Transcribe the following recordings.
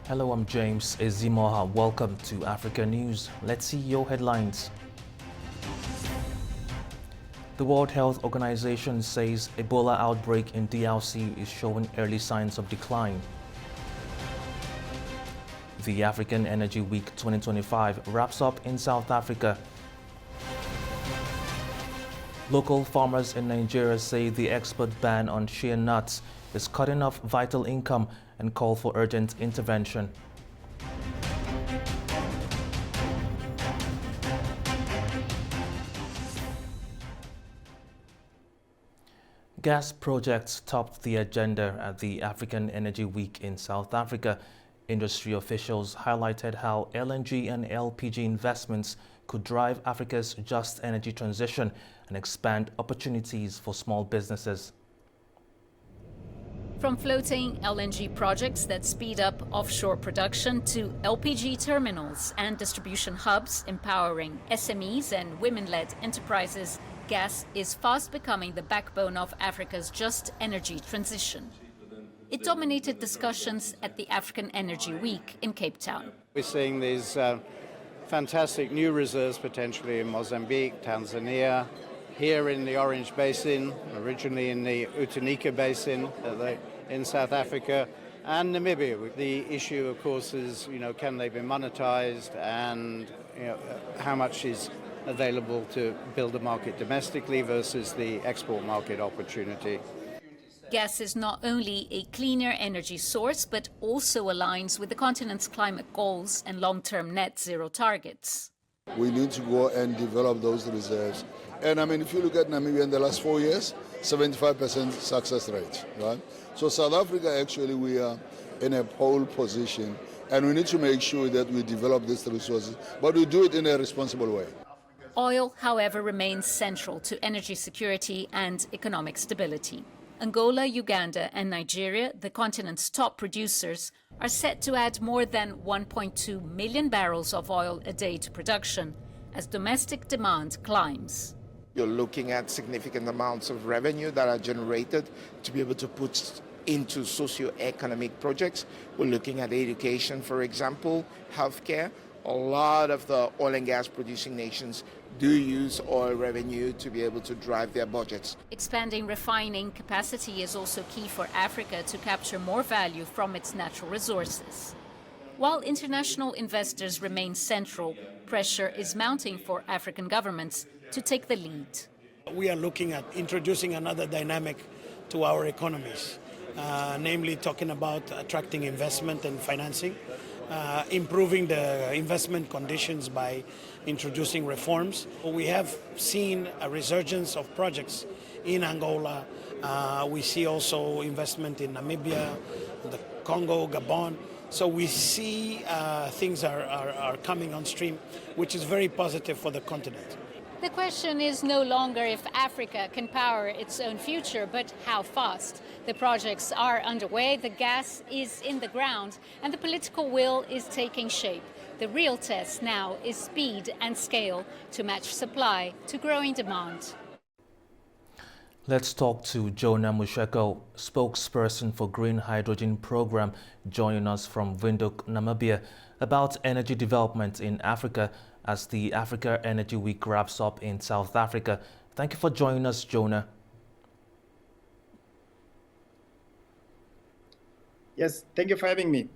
Hello, I'm James Ezimoha. Welcome to Africa News. Let's see your headlines. The World Health Organization says Ebola outbreak in DRC is showing early signs of decline. The African Energy Week 2025 wraps up in South Africa. Local farmers in Nigeria say the export ban on shea nuts is cutting off vital income and call for urgent intervention. Gas projects topped the agenda at the African Energy Week in South Africa. Industry officials highlighted how LNG and LPG investments could drive Africa's just energy transition and expand opportunities for small businesses. From floating LNG projects that speed up offshore production to LPG terminals and distribution hubs empowering SMEs and women-led enterprises, gas is fast becoming the backbone of Africa's just energy transition. It dominated discussions at the African Energy Week in Cape Town. We're seeing these fantastic new reserves potentially in Mozambique, Tanzania, here in the Orange Basin, originally in the Utanika Basin in South Africa, and Namibia. The issue, of course, is, can they be monetized, and how much is available to build a market domestically versus the export market opportunity. Gas is not only a cleaner energy source, but also aligns with the continent's climate goals and long-term net zero targets. We need to go and develop those reserves. And if you look at Namibia in the last 4 years, 75% success rate, right? So South Africa, actually, we are in a pole position, and we need to make sure that we develop these resources, but we do it in a responsible way. Oil, however, remains central to energy security and economic stability. Angola, Uganda and Nigeria, the continent's top producers, are set to add more than 1.2 million barrels of oil a day to production as domestic demand climbs. You're looking at significant amounts of revenue that are generated to be able to put into socio-economic projects. We're looking at education, for example, healthcare. A lot of the oil and gas producing nations do use oil revenue to be able to drive their budgets. Expanding refining capacity is also key for Africa to capture more value from its natural resources. While international investors remain central, pressure is mounting for African governments to take the lead. We are looking at introducing another dynamic to our economies, namely talking about attracting investment and financing, improving the investment conditions by introducing reforms. We have seen a resurgence of projects in Angola. We see also investment in Namibia, the Congo, Gabon. So we see things are coming on stream, which is very positive for the continent. The question is no longer if Africa can power its own future, but how fast. The projects are underway, the gas is in the ground, and the political will is taking shape. The real test now is speed and scale to match supply to growing demand. Let's talk to Jonah Musheko, spokesperson for Green Hydrogen Program, joining us from Windhoek, Namibia, about energy development in Africa as the Africa Energy Week wraps up in South Africa. Thank you for joining us, Jonah. Yes, thank you for having me.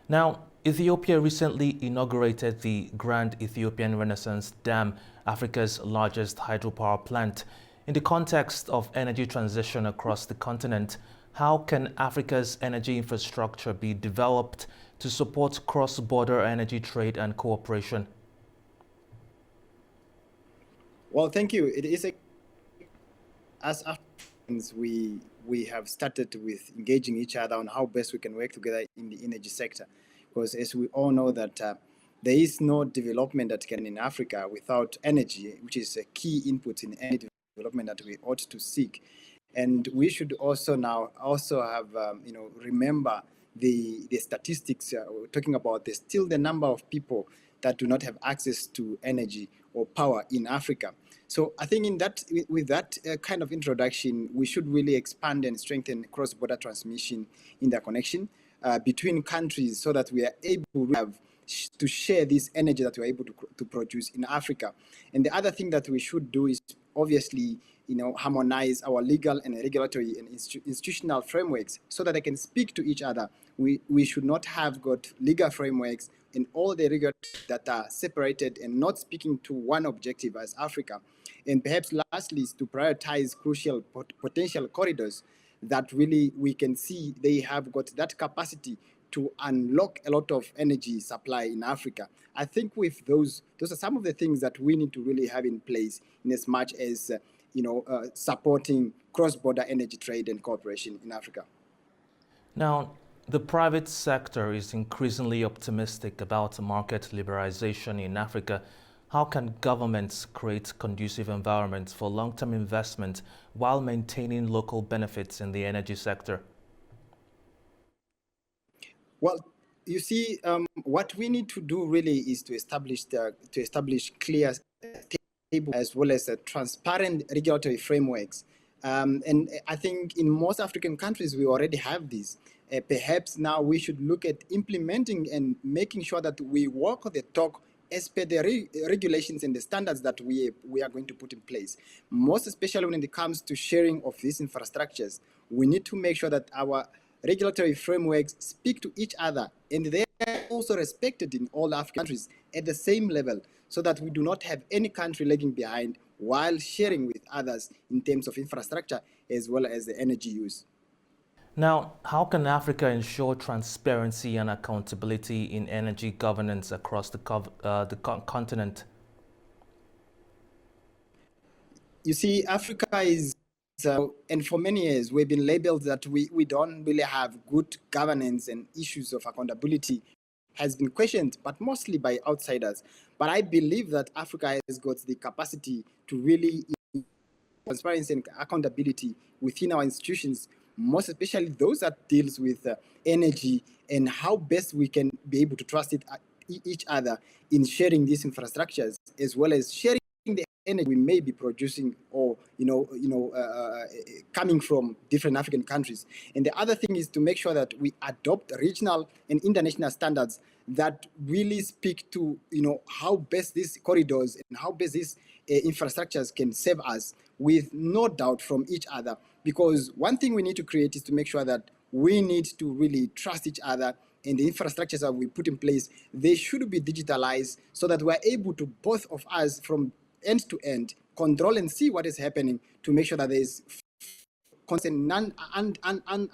Now, Ethiopia recently inaugurated the Grand Ethiopian Renaissance Dam, Africa's largest hydropower plant. In the context of energy transition across the continent, how can Africa's energy infrastructure be developed to support cross-border energy trade and cooperation? Well, thank you. It is as Africans, we have started with engaging each other on how best we can work together in the energy sector. Because as we all know that there is no development that can in Africa without energy, which is a key input in any development that we ought to seek. And we should also now have, remember the statistics talking about still the number of people that do not have access to energy or power in Africa. So I think with that kind of introduction, we should really expand and strengthen cross-border transmission interconnection. between countries so that we are able to have to share this energy that we're able to produce in Africa. And the other thing that we should do is obviously, harmonize our legal and regulatory and institutional frameworks so that they can speak to each other. We should not have got legal frameworks and all the regulators that are separated and not speaking to one objective as Africa. And perhaps lastly is to prioritize crucial potential corridors that really we can see they have got that capacity to unlock a lot of energy supply in Africa. I think with those are some of the things that we need to really have in place in as much as supporting cross-border energy trade and cooperation in Africa. Now, the private sector is increasingly optimistic about market liberalization in Africa. How can governments create conducive environments for long-term investment while maintaining local benefits in the energy sector? Well, you see, what we need to do really is to establish clear table as well as transparent regulatory frameworks. And I think in most African countries we already have these. Perhaps now we should look at implementing and making sure that we walk the talk as per the regulations and the standards that we are going to put in place. Most especially when it comes to sharing of these infrastructures, we need to make sure that our regulatory frameworks speak to each other and they are also respected in all African countries at the same level so that we do not have any country lagging behind while sharing with others in terms of infrastructure as well as the energy use. Now, how can Africa ensure transparency and accountability in energy governance across the continent? You see, Africa is, and for many years, we've been labeled that we don't really have good governance, and issues of accountability has been questioned, but mostly by outsiders. But I believe that Africa has got the capacity to really transparency and accountability within our institutions, most especially those that deals with energy and how best we can be able to trust each other in sharing these infrastructures, as well as sharing the energy we may be producing or coming from different African countries. And the other thing is to make sure that we adopt regional and international standards that really speak to how best these corridors and how best these infrastructures can serve us with no doubt from each other. Because one thing we need to create is to make sure that we need to really trust each other, and the infrastructures that we put in place, they should be digitalized so that we're able to, both of us from end to end, control and see what is happening to make sure that there is constant,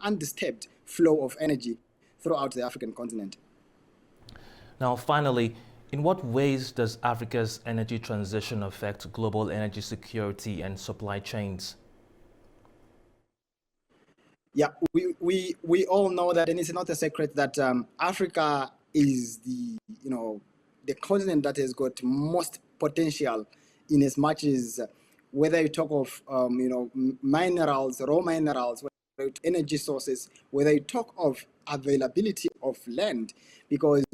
undisturbed flow of energy throughout the African continent. Now, finally, in what ways does Africa's energy transition affect global energy security and supply chains? Yeah, we all know that, and it's not a secret that Africa is the continent that has got most potential in as much as whether you talk of minerals, raw minerals, energy sources, whether you talk of availability of land, because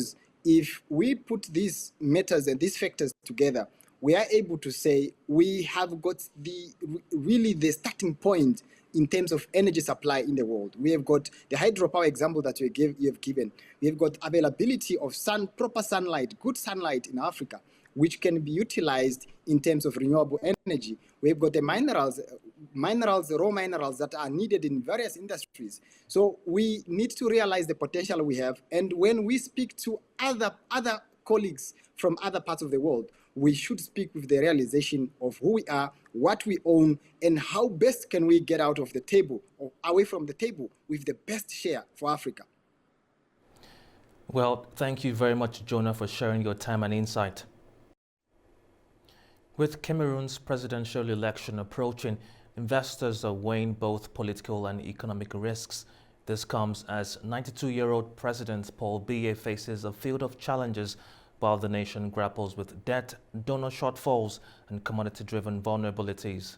if we put these matters and these factors together, we are able to say we have got the starting point in terms of energy supply in the world. We have got the hydropower example that you have given. We have got availability of proper sunlight, good sunlight in Africa, which can be utilized in terms of renewable energy. We have got the minerals, raw minerals that are needed in various industries. So we need to realize the potential we have. And when we speak to other colleagues from other parts of the world, we should speak with the realization of who we are, what we own, and how best can we get out of the table or away from the table with the best share for Africa. Well, thank you very much, Jonah, for sharing your time and insight. With Cameroon's presidential election approaching, investors are weighing both political and economic risks. This comes as 92-year-old President Paul Biya faces a field of challenges while the nation grapples with debt, donor shortfalls, and commodity-driven vulnerabilities.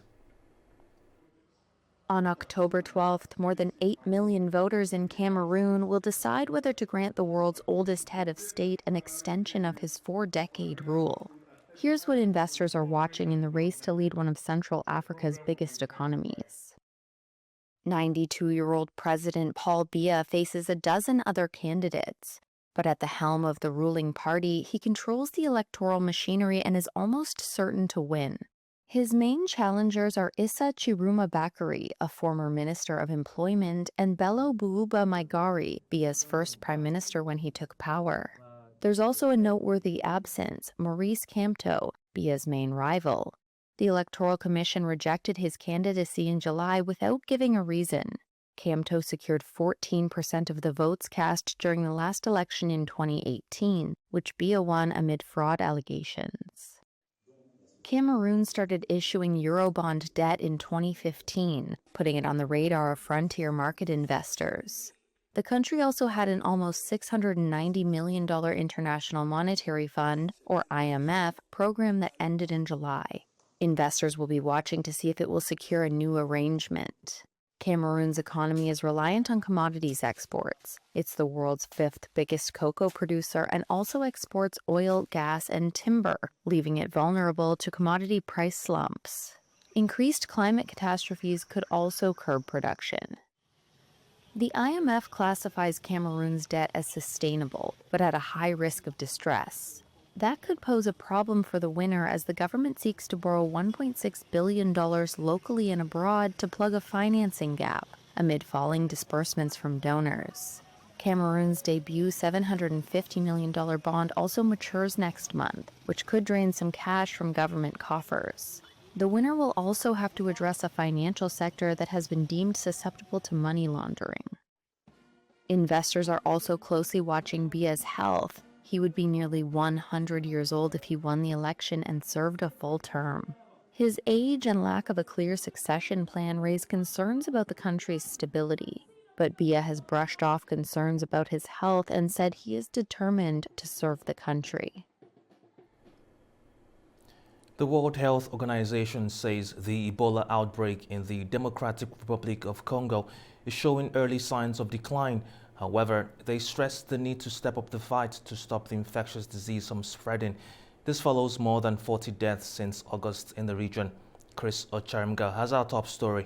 On October 12th, more than 8 million voters in Cameroon will decide whether to grant the world's oldest head of state an extension of his 4-decade rule. Here's what investors are watching in the race to lead one of Central Africa's biggest economies. 92-year-old President Paul Biya faces a dozen other candidates. But at the helm of the ruling party, he controls the electoral machinery and is almost certain to win. His main challengers are Issa Chiruma Bakari, a former Minister of Employment, and Bello Buuba Maigari, Biya's first prime minister when he took power. There's also a noteworthy absence, Maurice Kamto, Biya's main rival. The Electoral Commission rejected his candidacy in July without giving a reason. Kamto secured 14% of the votes cast during the last election in 2018, which Biya won amid fraud allegations. Cameroon started issuing Eurobond debt in 2015, putting it on the radar of frontier market investors. The country also had an almost $690 million International Monetary Fund, or IMF, program that ended in July. Investors will be watching to see if it will secure a new arrangement. Cameroon's economy is reliant on commodities exports. It's the world's fifth biggest cocoa producer and also exports oil, gas, and timber, leaving it vulnerable to commodity price slumps. Increased climate catastrophes could also curb production. The IMF classifies Cameroon's debt as sustainable, but at a high risk of distress. That could pose a problem for the winner as the government seeks to borrow $1.6 billion locally and abroad to plug a financing gap amid falling disbursements from donors. Cameroon's debut $750 million bond also matures next month, which could drain some cash from government coffers. The winner will also have to address a financial sector that has been deemed susceptible to money laundering. Investors are also closely watching Biya's health. He would be nearly 100 years old if he won the election and served a full term. His age and lack of a clear succession plan raise concerns about the country's stability. But Biya has brushed off concerns about his health and said he is determined to serve the country. The World Health Organization says the Ebola outbreak in the Democratic Republic of Congo is showing early signs of decline. However, they stress the need to step up the fight to stop the infectious disease from spreading. This follows more than 40 deaths since August in the region. Chris Ocharimga has our top story.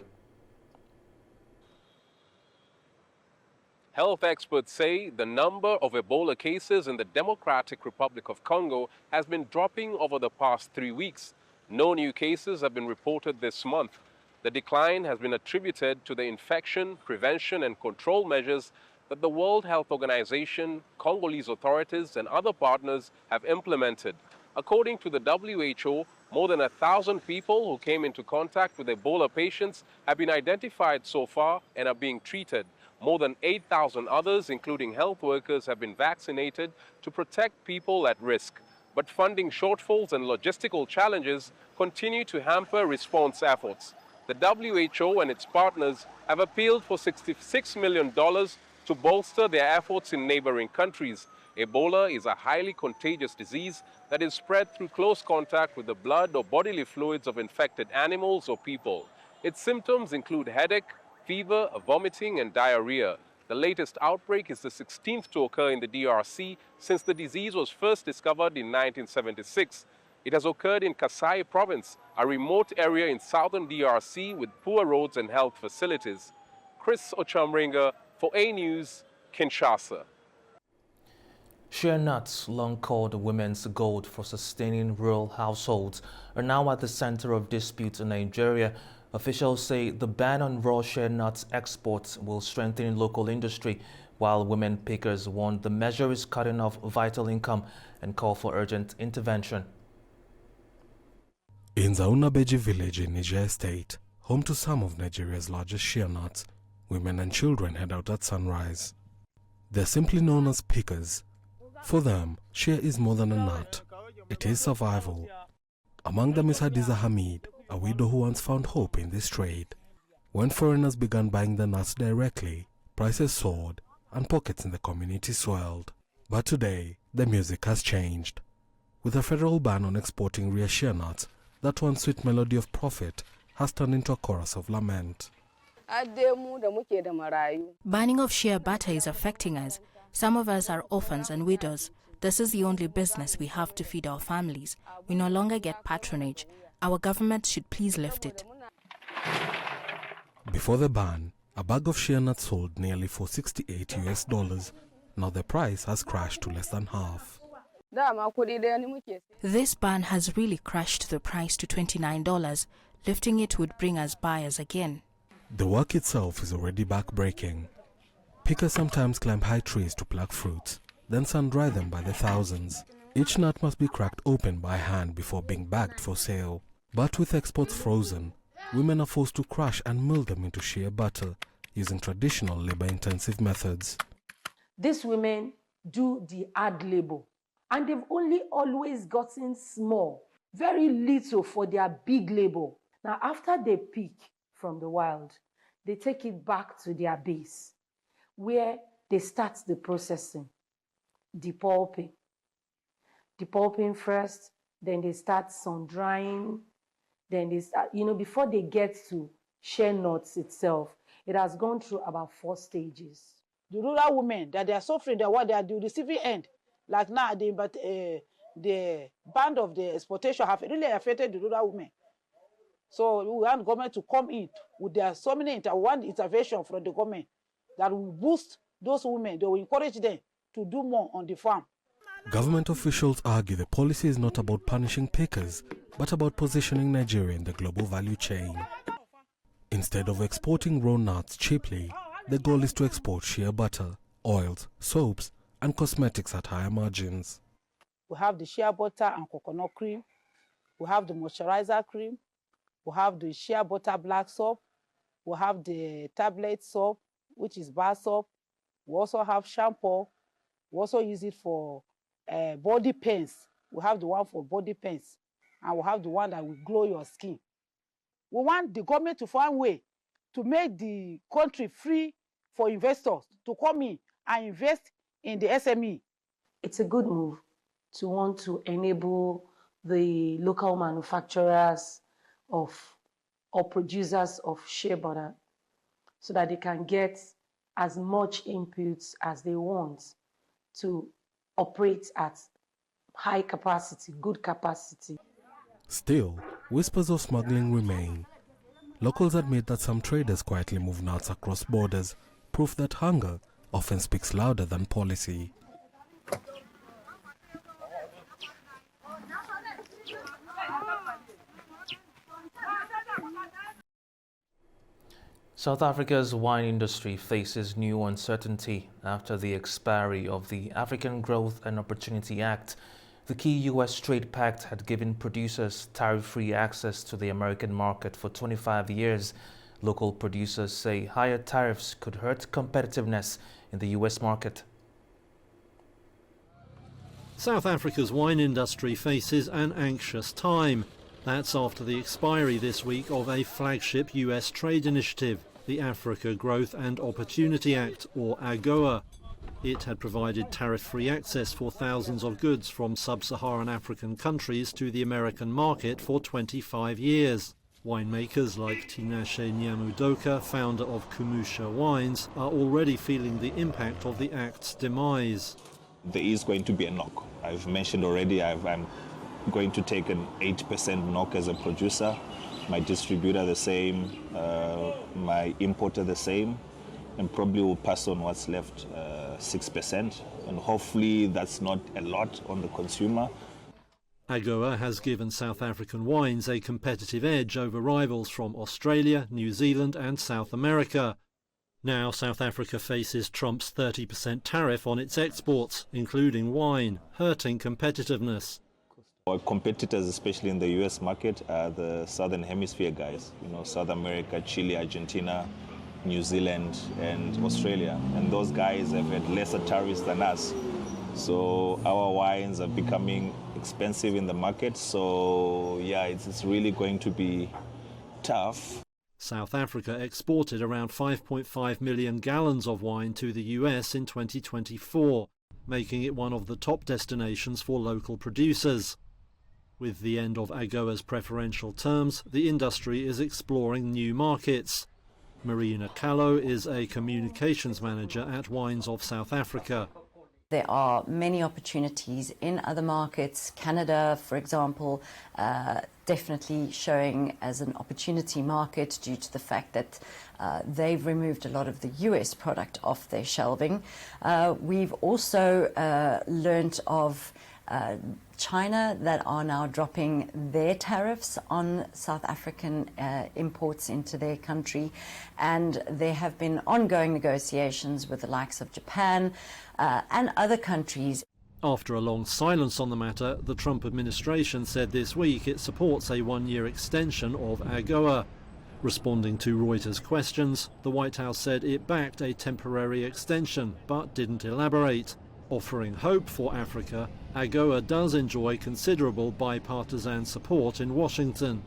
Health experts say the number of Ebola cases in the Democratic Republic of Congo has been dropping over the past 3 weeks. No new cases have been reported this month. The decline has been attributed to the infection, prevention and control measures that the World Health Organization, Congolese authorities and other partners have implemented. According to the WHO, more than 1,000 people who came into contact with Ebola patients have been identified so far and are being treated. More than 8,000 others, including health workers, have been vaccinated to protect people at risk. But funding shortfalls and logistical challenges continue to hamper response efforts. The WHO and its partners have appealed for $66 million to bolster their efforts in neighboring countries. Ebola is a highly contagious disease that is spread through close contact with the blood or bodily fluids of infected animals or people. Its symptoms include headache, fever, vomiting, and diarrhea. The latest outbreak is the 16th to occur in the DRC since the disease was first discovered in 1976. It has occurred in Kasai province, a remote area in southern DRC with poor roads and health facilities. Chris Ochamringa for A News, Kinshasa. Shea nuts, long called women's gold for sustaining rural households, are now at the center of disputes in Nigeria. Officials say the ban on raw shea nuts exports will strengthen local industry, while women pickers warn the measure is cutting off vital income and call for urgent intervention. In Zaunabeji village in Niger State, home to some of Nigeria's largest shea nuts, women and children head out at sunrise. They're simply known as pickers. For them, shea is more than a nut. It is survival. Among them is Hadiza Hamid, a widow who once found hope in this trade. When foreigners began buying the nuts directly, prices soared and pockets in the community swelled. But today, the music has changed. With a federal ban on exporting rare shea nuts, that one sweet melody of profit has turned into a chorus of lament. Banning of shea butter is affecting us. Some of us are orphans and widows. This is the only business we have to feed our families. We no longer get patronage. Our government should please lift it. Before the ban, A bag of shea nuts sold nearly for $68. Now the price has crashed to less than half. This ban has really crashed the price to $29. Lifting it would bring us buyers again. The work itself is already back-breaking. Pickers sometimes climb high trees to pluck fruits, then sun-dry them by the thousands. Each nut must be cracked open by hand before being bagged for sale. But with exports frozen, women are forced to crush and mill them into shea butter using traditional labor-intensive methods. These women do the hard labor, and they've only always gotten small, very little for their big labor. Now, after they pick from the wild, they take it back to their base, where they start the processing, depulping. Depulping first, then they start sun-drying, then they start, before they get to shea nuts itself, it has gone through about 4 stages. The rural women that they are suffering, that what they are the receiving end, like now, the ban of the exportation have really affected the rural women. So we want government to come in with their so many intervention from the government that will boost those women. They will encourage them to do more on the farm. Government officials argue the policy is not about punishing pickers, but about positioning Nigeria in the global value chain. Instead of exporting raw nuts cheaply, the goal is to export shea butter, oils, soaps, and cosmetics at higher margins. We have the shea butter and coconut cream. We have the moisturizer cream. We have the shea butter black soap. We have the tablet soap, which is bar soap. We also have shampoo. We also use it for body paints. We have the one for body paints, and we have the one that will glow your skin. We want the government to find a way to make the country free for investors to come in and invest in the SME. It's a good move to want to enable the local manufacturers or producers of shea butter so that they can get as much inputs as they want to operate at high capacity, good capacity. Still, whispers of smuggling remain. Locals admit that some traders quietly move nuts across borders, proof that hunger often speaks louder than policy. South Africa's wine industry faces new uncertainty after the expiry of the African Growth and Opportunity Act. The key U.S. trade pact had given producers tariff-free access to the American market for 25 years. Local producers say higher tariffs could hurt competitiveness in the U.S. market. South Africa's wine industry faces an anxious time. That's after the expiry this week of a flagship U.S. trade initiative, the Africa Growth and Opportunity Act, or AGOA. It had provided tariff-free access for thousands of goods from sub-Saharan African countries to the American market for 25 years. Winemakers like Tinashe Nyamudoka, founder of Kumusha Wines, are already feeling the impact of the Act's demise. There is going to be a knock. I've mentioned already I'm going to take an 8% knock as a producer, my distributor the same, my importer the same, and probably will pass on what's left 6%, and hopefully that's not a lot on the consumer. AGOA has given South African wines a competitive edge over rivals from Australia, New Zealand and South America. Now South Africa faces Trump's 30% tariff on its exports, including wine, hurting competitiveness. Our competitors, especially in the US market, are the Southern Hemisphere guys, South America, Chile, Argentina, New Zealand and Australia, and those guys have had lesser tariffs than us. So our wines are becoming expensive in the market, so yeah, it's really going to be tough. South Africa exported around 5.5 million gallons of wine to the US in 2024, making it one of the top destinations for local producers. With the end of AGOA's preferential terms, the industry is exploring new markets. Marina Callow is a communications manager at Wines of South Africa. There are many opportunities in other markets. Canada, for example, definitely showing as an opportunity market due to the fact that they've removed a lot of the US product off their shelving. We've also learnt of China that are now dropping their tariffs on South African imports into their country, and there have been ongoing negotiations with the likes of Japan and other countries. After a long silence on the matter, the Trump administration said this week it supports a one-year extension of AGOA. Responding to Reuters' questions, the White House said it backed a temporary extension but didn't elaborate. Offering hope for Africa, AGOA does enjoy considerable bipartisan support in Washington.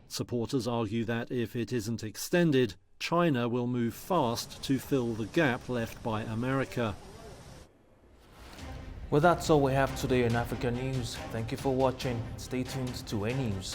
Supporters argue that if it isn't extended, China will move fast to fill the gap left by America. Well, that's all we have today in Africa News. Thank you for watching. Stay tuned to A News.